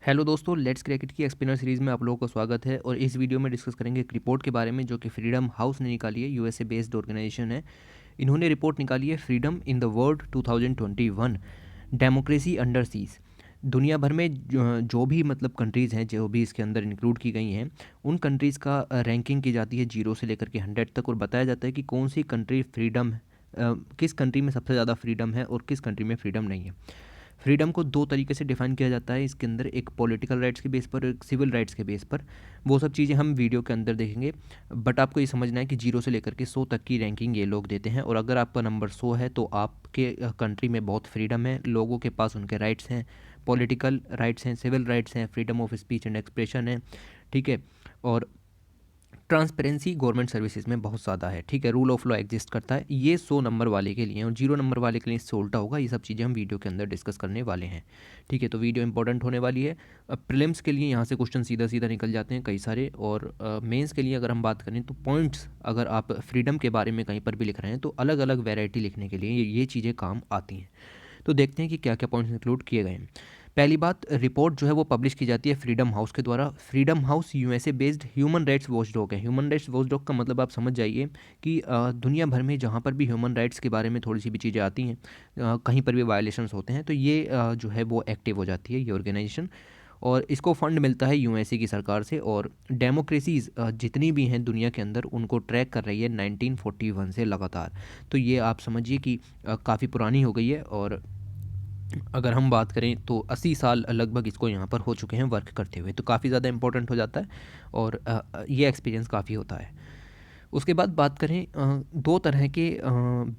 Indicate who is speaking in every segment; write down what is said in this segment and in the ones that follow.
Speaker 1: Hello दोस्तों, let's cricket की explainer series में आप लोगों का स्वागत है। और इस वीडियो में डिस्कस करेंगे एक रिपोर्ट के बारे में जो कि फ्रीडम हाउस ने निकाली है। यूएसए बेस्ड ऑर्गेनाइजेशन है। इन्होंने रिपोर्ट निकाली है freedom in the world 2021 democracy under seize. दुनिया भर में जो भी मतलब कंट्रीज़ हैं जो भी इसके अंदर इंक्लूड की गई हैं, उन कंट्रीज़ का रैंकिंग की जाती है 0 से लेकर के 100 तक, और बताया जाता है कि कौन सी कंट्री फ्रीडम, किस कंट्री में सबसे ज़्यादा फ्रीडम है और किस कंट्री में फ्रीडम नहीं है। फ्रीडम को दो तरीके से डिफाइन किया जाता है इसके अंदर, एक पॉलिटिकल राइट्स के बेस पर और एक सिविल राइट्स के बेस पर। वो सब चीज़ें हम वीडियो के अंदर देखेंगे, बट आपको ये समझना है कि 0 से लेकर के 100 तक की रैंकिंग ये लोग देते हैं। और अगर आपका नंबर 100 है तो आपके कंट्री में बहुत फ्रीडम है, लोगों के पास उनके राइट्स हैं, पॉलिटिकल राइट्स हैं, सिविल राइट्स हैं, freedom of speech and expression है, ठीक है। और ट्रांसपेरेंसी गवर्नमेंट सर्विसेज में बहुत ज़्यादा है, ठीक है। रूल ऑफ लॉ एग्जिस्ट करता है। ये 100 नंबर वाले के लिए, और 0 नंबर वाले के लिए इससे उल्टा होगा। ये सब चीज़ें हम वीडियो के अंदर डिस्कस करने वाले हैं, ठीक है। तो वीडियो इंपॉर्टेंट होने वाली है। अब प्रीलिम्स के लिए यहाँ से क्वेश्चन सीधा सीधा निकल जाते हैं कई सारे, और मेंस के लिए अगर हम बात करें तो पॉइंट्स, अगर आप फ्रीडम के बारे में कहीं पर भी लिख रहे हैं तो अलग अलग वेराइटी लिखने के लिए ये चीज़ें काम आती हैं। तो देखते हैं कि क्या क्या पॉइंट्स इंक्लूड किए गए हैं। पहली बात, रिपोर्ट जो है वो पब्लिश की जाती है फ्रीडम हाउस के द्वारा। Freedom house USA based human rights watchdog है। ह्यूमन राइट्स वॉचडॉग का मतलब आप समझ जाइए कि दुनिया भर में जहाँ पर भी ह्यूमन राइट्स के बारे में थोड़ी सी भी चीज़ें आती हैं, कहीं पर भी वायलेशंस होते हैं, तो ये जो है वो एक्टिव हो जाती है ये ऑर्गेनाइजेशन। और इसको फंड मिलता है यूएसए की सरकार से। और डेमोक्रेसीज़ जितनी भी हैं दुनिया के अंदर, उनको ट्रैक कर रही है 1941 से लगातार। तो ये आप समझिए कि काफ़ी पुरानी हो गई है। और अगर हम बात करें तो 80 साल लगभग इसको यहाँ पर हो चुके हैं वर्क करते हुए, तो काफ़ी ज़्यादा इंपॉर्टेंट हो जाता है। और ये एक्सपीरियंस काफ़ी होता है। उसके बाद बात करें, दो तरह के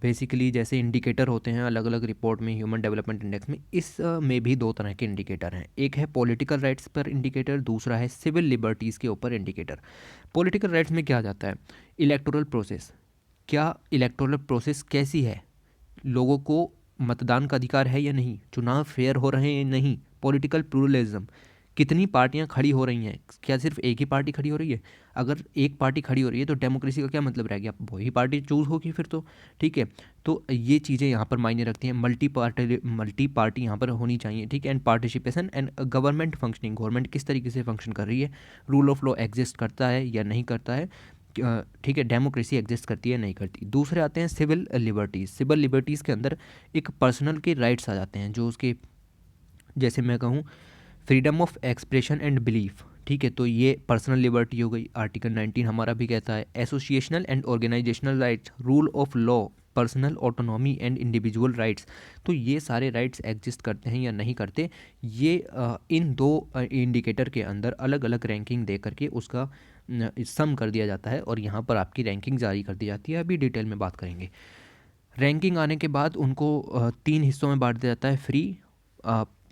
Speaker 1: बेसिकली जैसे इंडिकेटर होते हैं अलग अलग रिपोर्ट में, ह्यूमन डेवलपमेंट इंडेक्स में, इस में भी दो तरह के इंडिकेटर हैं। एक है पॉलिटिकल राइट्स पर इंडिकेटर, दूसरा है सिविल लिबर्टीज़ के ऊपर इंडिकेटर। पॉलिटिकल राइट्स में क्या आ जाता है? Electoral process. क्या इलेक्टोरल प्रोसेस कैसी है? लोगों को मतदान का अधिकार है या नहीं? चुनाव फेयर हो रहे हैं या नहीं? पॉलिटिकल प्लूरलिज्म, कितनी पार्टियां खड़ी हो रही हैं? क्या सिर्फ एक ही पार्टी खड़ी हो रही है? अगर एक पार्टी खड़ी हो रही है तो डेमोक्रेसी का क्या मतलब रह गया? वही पार्टी चूज़ होगी फिर तो, ठीक है। तो ये चीज़ें यहाँ पर मायने रखती हैं। मल्टी पार्टी यहाँ पर होनी चाहिए, ठीक है। And participation and government functioning, government किस तरीके से फंक्शन कर रही है, रूल ऑफ लॉ एग्जिस्ट करता है या नहीं करता है, ठीक है। डेमोक्रेसी एग्जिस्ट करती है नहीं करती। दूसरे आते हैं सिविल लिबर्टीज़। सिविल लिबर्टीज़ के अंदर एक पर्सनल के राइट्स आ जाते हैं, जो उसके, जैसे मैं कहूँ, freedom of expression and belief, ठीक है। तो ये पर्सनल लिबर्टी हो गई, आर्टिकल 19 हमारा भी कहता है। Associational and organisational rights, rule of law, personal autonomy and individual rights. तो ये सारे राइट्स एग्जिस्ट करते हैं या नहीं करते, ये इन दो इंडिकेटर के अंदर अलग अलग रैंकिंग दे करके उसका सम कर दिया जाता है, और यहाँ पर आपकी रैंकिंग जारी कर दी जाती है। अभी डिटेल में बात करेंगे। रैंकिंग आने के बाद उनको 3 हिस्सों में बांट दिया जाता है, free,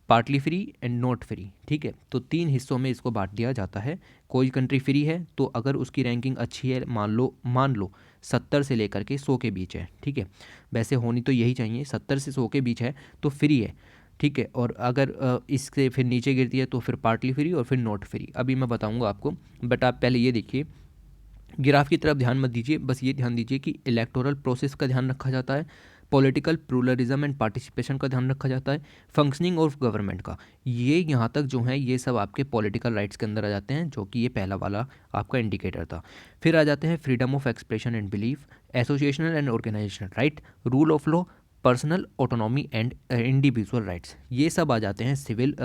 Speaker 1: partly free and not free, ठीक है। तो 3 हिस्सों में इसको बांट दिया जाता है। कोई कंट्री फ्री है तो अगर उसकी रैंकिंग अच्छी है, मान लो 70 से लेकर के 100 के बीच है, ठीक है। वैसे होनी तो यही चाहिए, 70 से 100 के बीच है तो फ्री है, ठीक है। और अगर इससे फिर नीचे गिरती है तो फिर पार्टली फ्री और फिर नॉट फ्री। अभी मैं बताऊंगा आपको, बट आप पहले ये देखिए, ग्राफ की तरफ ध्यान मत दीजिए, बस ये ध्यान दीजिए कि इलेक्टोरल प्रोसेस का ध्यान रखा जाता है, पॉलिटिकल प्लूरलिज्म एंड पार्टिसिपेशन का ध्यान रखा जाता है, फंक्शनिंग ऑफ गवर्नमेंट का। ये यहाँ तक जो है ये सब आपके पॉलिटिकल राइट्स के अंदर आ जाते हैं, जो कि ये पहला वाला आपका इंडिकेटर था। फिर आ जाते हैं freedom of expression and belief, associational and organisational right, rule of law, personal autonomy and individual rights. ये सब आ जाते हैं सिविल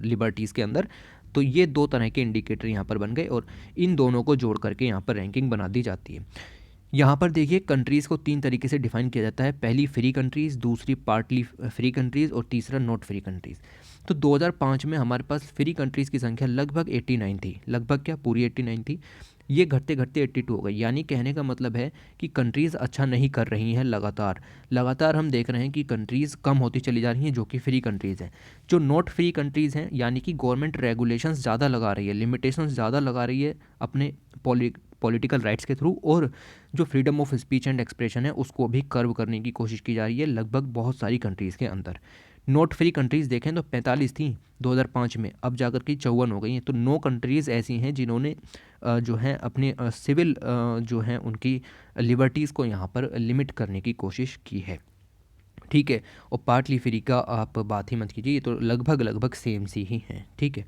Speaker 1: लिबर्टीज़ के अंदर। तो ये दो तरह के इंडिकेटर यहाँ पर बन गए, और इन दोनों को जोड़ करके यहाँ पर रैंकिंग बना दी जाती है। यहाँ पर देखिए, कंट्रीज़ को 3 तरीके से डिफाइन किया जाता है। पहली फ्री कंट्रीज़, दूसरी पार्टली फ्री कंट्रीज़, और तीसरा नॉट फ्री कंट्रीज़। तो 2005 में हमारे पास फ्री कंट्रीज़ की संख्या लगभग 89 थी, लगभग क्या, पूरी 89 थी। ये घटते घटते 82 हो गई। यानी कहने का मतलब है कि कंट्रीज़ अच्छा नहीं कर रही हैं, लगातार लगातार हम देख रहे हैं कि कंट्रीज़ कम होती चली जा रही हैं जो कि फ्री कंट्रीज़ हैं। जो नॉट फ्री कंट्रीज़ हैं, यानी कि गवर्नमेंट रेगुलेशंस ज़्यादा लगा रही है, लिमिटेशंस ज़्यादा लगा रही है अपने पॉलिटिकल राइट्स के थ्रू, और जो freedom of speech and expression है उसको भी कर्व करने की कोशिश की जा रही है लगभग बहुत सारी कंट्रीज़ के अंदर। नोट फ्री कंट्रीज़ देखें तो 45 थी 2005 में, अब जाकर के 54 हो गई हैं। तो 9 कंट्रीज़ ऐसी हैं जिन्होंने जो है अपने सिविल जो हैं उनकी लिबर्टीज़ को यहाँ पर लिमिट करने की कोशिश की है। ठीक है। और पार्टली फ्री का आप बात ही मत कीजिए, ये तो लगभग लगभग सेम सी ही हैं। ठीक है,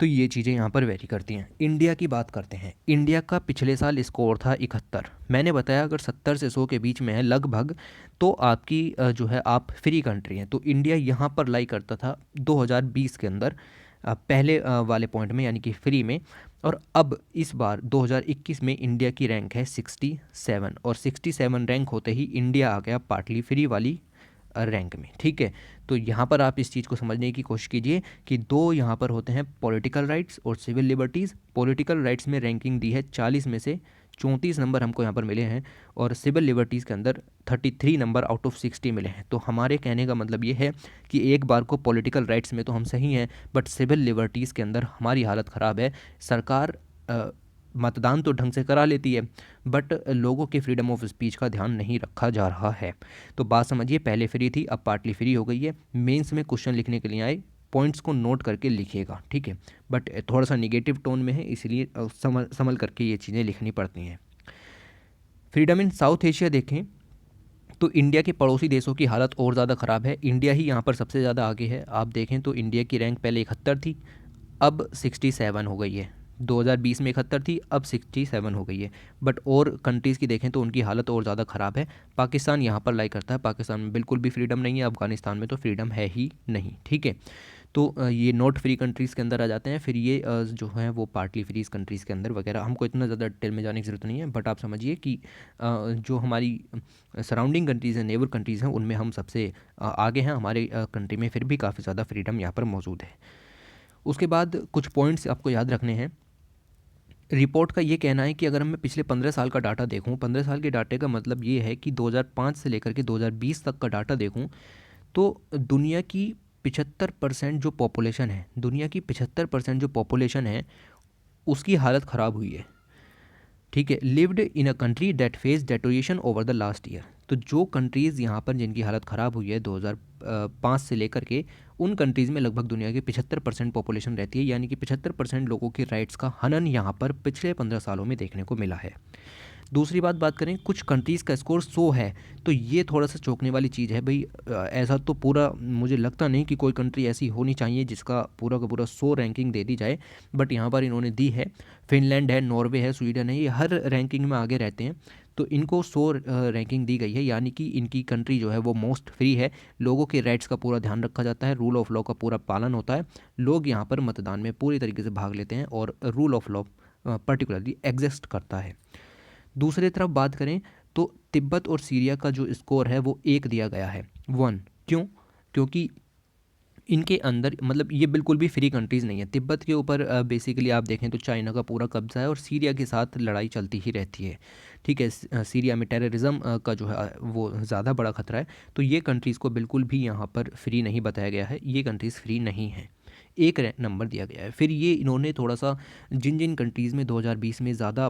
Speaker 1: तो ये चीज़ें यहाँ पर वेरी करती हैं। इंडिया की बात करते हैं। इंडिया का पिछले साल स्कोर था 71। मैंने बताया अगर 70 से 100 के बीच में है लगभग, तो आपकी जो है आप फ्री कंट्री हैं। तो इंडिया यहाँ पर लाई करता था 2020 के अंदर पहले वाले पॉइंट में, यानी कि फ्री में। और अब इस बार 2021 में इंडिया की रैंक है 67, और 67 रैंक होते ही इंडिया आ गया पार्टली फ्री वाली रैंक में। ठीक है, तो यहाँ पर आप इस चीज़ को समझने की कोशिश कीजिए कि दो यहाँ पर होते हैं पॉलिटिकल राइट्स और सिविल लिबर्टीज़। पॉलिटिकल राइट्स में रैंकिंग दी है 40 में से 34 नंबर हमको यहाँ पर मिले हैं, और सिविल लिबर्टीज़ के अंदर 33 नंबर आउट ऑफ 60 मिले हैं। तो हमारे कहने का मतलब ये है कि एक बार को पॉलिटिकल राइट्स में तो हम सही हैं, बट सिविल लिबर्टीज़ के अंदर हमारी हालत ख़राब है। सरकार मतदान तो ढंग से करा लेती है, बट लोगों के फ्रीडम ऑफ स्पीच का ध्यान नहीं रखा जा रहा है। तो बात समझिए, पहले फ्री थी, अब पार्टली फ्री हो गई है। मेंस में क्वेश्चन लिखने के लिए आए, पॉइंट्स को नोट करके लिखिएगा। ठीक है, बट थोड़ा सा निगेटिव टोन में है, इसलिए संभल करके ये चीज़ें लिखनी पड़ती हैं। फ्रीडम इन साउथ एशिया देखें तो इंडिया के पड़ोसी देशों की हालत और ज़्यादा ख़राब है। इंडिया ही यहाँ पर सबसे ज़्यादा आगे है। आप देखें तो इंडिया की रैंक पहले 71 थी, अब 67 हो गई है। 2020 में 71 थी, अब 67 हो गई है। बट और कंट्रीज़ की देखें तो उनकी हालत और ज़्यादा ख़राब है। पाकिस्तान यहाँ पर लाई करता है, पाकिस्तान में बिल्कुल भी फ्रीडम नहीं है, अफगानिस्तान में तो फ्रीडम है ही नहीं। ठीक है, तो ये नॉट फ्री कंट्रीज़ के अंदर आ जाते हैं। फिर ये जो हैं वो पार्टली फ्रीज कंट्रीज़ के अंदर वगैरह, हमको इतना ज़्यादा डिटेल में जाने की ज़रूरत नहीं है। बट आप समझिए कि जो हमारी सराउंडिंग कंट्रीज़ हैं, नेबर कंट्रीज़ हैं, उनमें हम सबसे आगे हैं। हमारे कंट्री में फिर भी काफ़ी ज़्यादा फ्रीडम यहाँ पर मौजूद है। उसके बाद कुछ पॉइंट्स आपको याद रखने हैं। रिपोर्ट का ये कहना है कि अगर मैं पिछले 15 साल का डाटा देखूं, 15 साल के डाटे का मतलब ये है कि 2005 से लेकर के 2020 तक का डाटा देखूं, तो दुनिया की 75% जो पॉपुलेशन है, दुनिया की 75% जो पॉपुलेशन है, उसकी हालत ख़राब हुई है। ठीक है, lived in a country that face deterioration over the last year. तो जो कंट्रीज़ यहाँ पर जिनकी हालत ख़राब हुई है 2005 से लेकर के, उन कंट्रीज़ में लगभग दुनिया की 75% पॉपुलेशन रहती है, यानी कि 75% लोगों के राइट्स का हनन यहाँ पर पिछले 15 सालों में देखने को मिला है। दूसरी बात करें, कुछ कंट्रीज़ का स्कोर 100 है, तो ये थोड़ा सा चौंकने वाली चीज़ है भाई। ऐसा तो पूरा मुझे लगता नहीं कि कोई कंट्री ऐसी होनी चाहिए जिसका पूरा का पूरा 100 रैंकिंग दे दी जाए, बट यहाँ पर इन्होंने दी है। फिनलैंड है, नॉर्वे है, स्वीडन है, ये हर रैंकिंग में आगे रहते हैं, तो इनको 100 रैंकिंग दी गई है, यानी कि इनकी कंट्री जो है वो मोस्ट फ्री है। लोगों के राइट्स का पूरा ध्यान रखा जाता है, रूल ऑफ लॉ का पूरा पालन होता है, लोग यहाँ पर मतदान में पूरी तरीके से भाग लेते हैं, और rule of law particularly exist करता है। दूसरी तरफ बात करें तो तिब्बत और सीरिया का जो स्कोर है वो 1 दिया गया है, 1। क्यों? क्योंकि इनके अंदर मतलब ये बिल्कुल भी फ्री कंट्रीज़ नहीं है। तिब्बत के ऊपर बेसिकली आप देखें तो चाइना का पूरा कब्जा है, और सीरिया के साथ लड़ाई चलती ही रहती है। ठीक है, सीरिया में टेररिज्म का जो है वो ज़्यादा बड़ा खतरा है। तो ये कंट्रीज़ को बिल्कुल भी यहाँ पर फ्री नहीं बताया गया है, ये कंट्रीज़ फ्री नहीं हैं। एक नंबर दिया गया है। फिर ये इन्होंने थोड़ा सा जिन जिन कंट्रीज़ में 2020 में ज़्यादा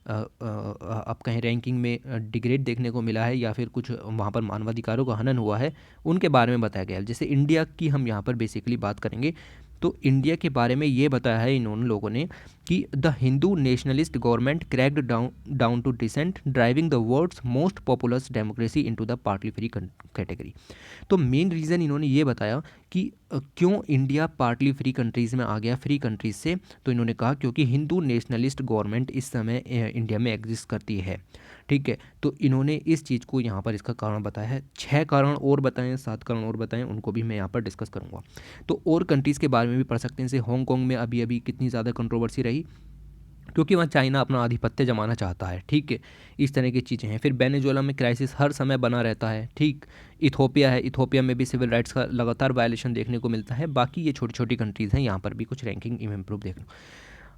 Speaker 1: आप कहें रैंकिंग में डिग्रेड देखने को मिला है, या फिर कुछ वहाँ पर मानवाधिकारों का हनन हुआ है, उनके बारे में बताया गया है। जैसे इंडिया की हम यहाँ पर बेसिकली बात करेंगे, तो इंडिया के बारे में ये बताया है इन लोगों ने कि the Hindu nationalist government cracked down to dissent, driving the world's most populous democracy into the partly free category. तो मेन रीज़न इन्होंने ये बताया कि क्यों इंडिया पार्टली फ्री कंट्रीज़ में आ गया, फ्री कंट्रीज़ से। तो इन्होंने कहा क्योंकि हिंदू नेशनलिस्ट गवर्नमेंट इस समय इंडिया में एग्जिस्ट करती है। ठीक है, तो इन्होंने इस चीज़ को यहाँ पर इसका कारण बताया है। 6 कारण और बताएं, 7 कारण और बताएं, उनको भी मैं यहाँ पर डिस्कस करूँगा। तो और कंट्रीज़ के बारे में भी पढ़ सकते हैं, जैसे हांगकॉन्ग में अभी अभी कितनी ज़्यादा कंट्रोवर्सी रही, क्योंकि वहाँ चाइना अपना आधिपत्य जमाना चाहता है। ठीक है, इस तरह की चीज़ें हैं। फिर वेनेजुएला में क्राइसिस हर समय बना रहता है। ठीक, इथोपिया है, इथोपिया में भी सिविल राइट्स का लगातार वायलेशन देखने को मिलता है। बाकी ये छोटी छोटी कंट्रीज़ हैं, यहाँ पर भी कुछ रैंकिंग इम्प्रूव देखने।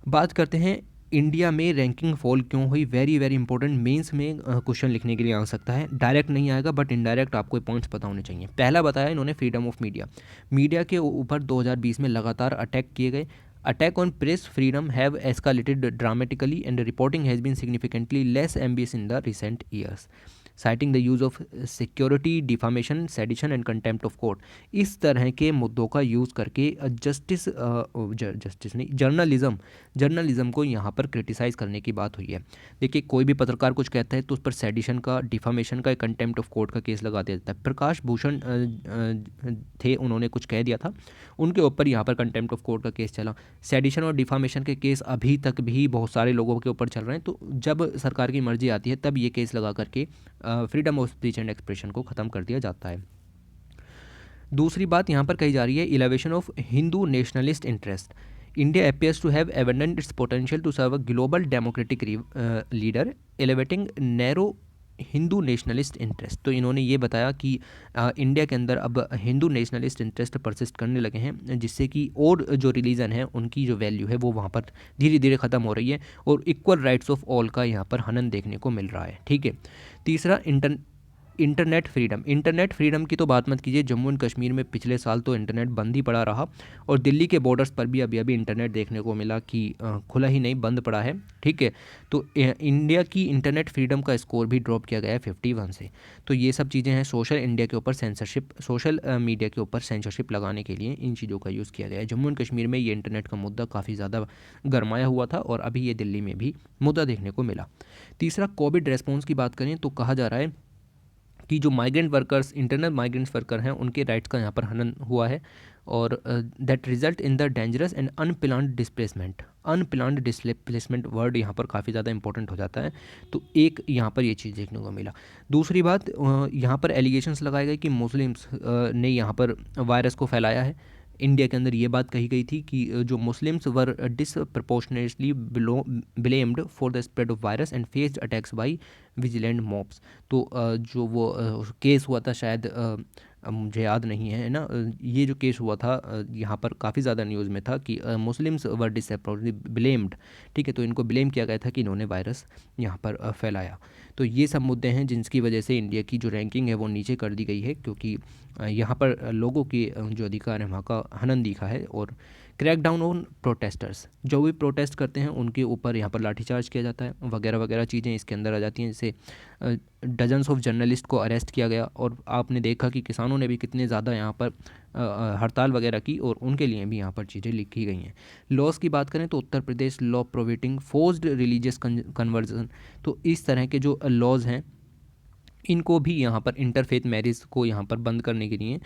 Speaker 1: बात करते हैं इंडिया में रैंकिंग फॉल क्यों हुई। वेरी वेरी इंपॉर्टेंट, मेंस में क्वेश्चन लिखने के लिए आ सकता है। डायरेक्ट नहीं आएगा, बट इनडायरेक्ट आपको पॉइंट्स पता होने चाहिए। पहला बताया इन्होंने फ्रीडम ऑफ मीडिया। मीडिया के ऊपर 2020 में लगातार अटैक किए गए। Attack on press freedom have escalated dramatically and reporting has been significantly less ambitious in the recent years. Citing the use of security, defamation, sedition and contempt of court. इस तरह के मुद्दों का यूज़ करके justice नहीं journalism को यहाँ पर क्रिटिसाइज़ करने की बात हुई है। देखिए, कोई भी पत्रकार कुछ कहता है तो उस पर सेडिशन का, डिफामेशन का, कंटेम्प्ट ऑफ कोर्ट का केस लगा दिया जाता है। प्रकाश भूषण थे, उन्होंने कुछ कह दिया था, उनके ऊपर यहाँ पर कंटेम्प्ट ऑफ कोर्ट का केस चला। सेडिशन और डिफामेशन के केस अभी तक भी बहुत सारे लोगों के ऊपर चल रहे हैं। तो जब सरकार की मर्जी आती है तब ये केस लगा करके freedom of speech and expression को ख़त्म कर दिया जाता है। दूसरी बात यहाँ पर कही जा रही है, elevation of Hindu nationalist interest. India appears to have abandoned its potential to serve a global democratic leader, elevating narrow Hindu nationalist interest. तो इन्होंने ये बताया कि इंडिया के अंदर अब हिंदू नेशनलिस्ट इंटरेस्ट परसिस्ट करने लगे हैं, जिससे कि और जो रिलीजन है उनकी जो वैल्यू है वो वहाँ पर धीरे धीरे ख़त्म हो रही है और इक्वल राइट्स ऑफ ऑल का यहाँ पर हनन देखने को मिल रहा है। ठीक है। तीसरा, इंटरनेट फ्रीडम की तो बात मत कीजिए। जम्मू एंड कश्मीर में पिछले साल तो इंटरनेट बंद ही पड़ा रहा और दिल्ली के बॉर्डर्स पर भी अभी अभी इंटरनेट देखने को मिला कि खुला ही नहीं, बंद पड़ा है। ठीक है। तो इंडिया की इंटरनेट फ्रीडम का स्कोर भी ड्रॉप किया गया है 51 से। तो ये सब चीज़ें हैं, सोशल इंडिया के ऊपर सेंसरशिप, सोशल मीडिया के ऊपर सेंसरशिप लगाने के लिए इन चीज़ों का यूज़ किया गया है। जम्मू एंड कश्मीर में ये इंटरनेट का मुद्दा काफ़ी ज़्यादा गरमाया हुआ था और अभी ये दिल्ली में भी मुद्दा देखने को मिला। तीसरा, कोविड रेस्पॉन्स की बात करें तो कहा जा रहा है कि जो migrant workers, internal migrants worker हैं, उनके राइट्स का यहाँ पर हनन हुआ है और that result in the dangerous and unplanned displacement word यहाँ पर काफ़ी ज़्यादा इंपॉर्टेंट हो जाता है। तो एक यहाँ पर ये चीज़ देखने को मिला। दूसरी बात, यहाँ पर एलिगेशंस लगाए गए कि मुस्लिम्स ने यहाँ पर वायरस को फैलाया है। इंडिया के अंदर ये बात कही गई थी कि जो Muslims were disproportionately blamed for the spread of virus and faced attacks by vigilante mobs. तो जो वो केस हुआ था, शायद मुझे याद नहीं है ना, ये जो केस हुआ था यहाँ पर काफ़ी ज़्यादा न्यूज़ में था कि मुस्लिम्स वर डिसप्रपोर्शनेटली ब्लेम्ड। ठीक है। तो इनको ब्लेम किया गया था कि इन्होंने वायरस यहाँ पर फैलाया। तो ये सब मुद्दे हैं जिनकी वजह से इंडिया की जो रैंकिंग है वो नीचे कर दी गई है, क्योंकि यहाँ पर लोगों के जो अधिकार है वहाँ का हनन दिखा है। और क्रैकडाउन ऑन प्रोटेस्टर्स, जो भी प्रोटेस्ट करते हैं उनके ऊपर यहाँ पर लाठीचार्ज किया जाता है, वगैरह वगैरह चीज़ें इसके अंदर आ जाती हैं। जैसे डजन्स ऑफ जर्नलिस्ट को अरेस्ट किया गया और आपने देखा कि किसानों ने भी कितने ज़्यादा यहाँ पर हड़ताल वगैरह की और उनके लिए भी यहाँ पर चीज़ें लिखी गई हैं। लॉस की बात करें तो Uttar Pradesh law prohibiting forced religious conversion. तो इस तरह के जो लॉज हैं इनको भी यहाँ पर इंटरफेथ मैरिज को यहाँ पर बंद करने के लिए,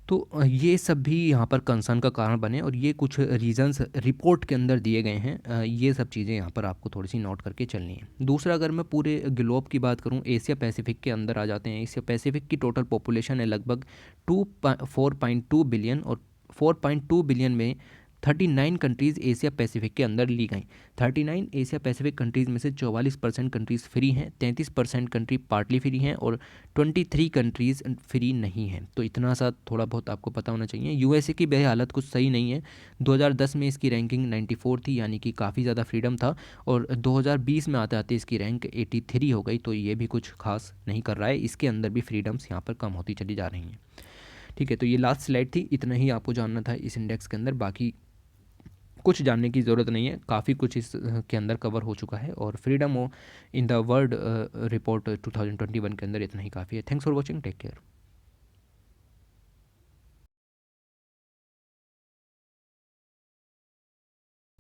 Speaker 1: तो ये सब भी यहाँ पर कंसर्न का कारण बने और ये कुछ रीज़न्स रिपोर्ट के अंदर दिए गए हैं। ये सब चीज़ें यहाँ पर आपको थोड़ी सी नोट करके चलनी है। दूसरा, अगर मैं पूरे ग्लोब की बात करूँ, एशिया पैसिफिक के अंदर आ जाते हैं। एशिया पैसिफिक की टोटल पॉपुलेशन है लगभग 4.2 बिलियन और 4.2 बिलियन में 39 कंट्रीज़ एशिया पैसिफिक के अंदर ली गई। 39 एशिया पैसिफिक कंट्रीज़ में से 44% कंट्रीज़ फ्री हैं, 33% कंट्री पार्टली फ्री हैं और 23 कंट्रीज़ फ्री नहीं हैं। तो इतना सा थोड़ा बहुत आपको पता होना चाहिए। यूएसए की बेहालत कुछ सही नहीं है। 2010 में इसकी रैंकिंग 94 थी, यानी कि काफ़ी ज़्यादा फ्रीडम था, और 2020 में आते आते इसकी रैंक 83 हो गई। तो ये भी कुछ खास नहीं कर रहा है, इसके अंदर भी फ्रीडम्स यहाँ पर कम होती चली जा रही हैं। ठीक है। तो ये लास्ट स्लाइड थी, इतना ही आपको जानना था इस इंडेक्स के अंदर। बाकी कुछ जानने की ज़रूरत नहीं है, काफ़ी कुछ इस के अंदर कवर हो चुका है और freedom in the world report 2021 के अंदर इतना ही काफ़ी है। Thanks for watching, take care.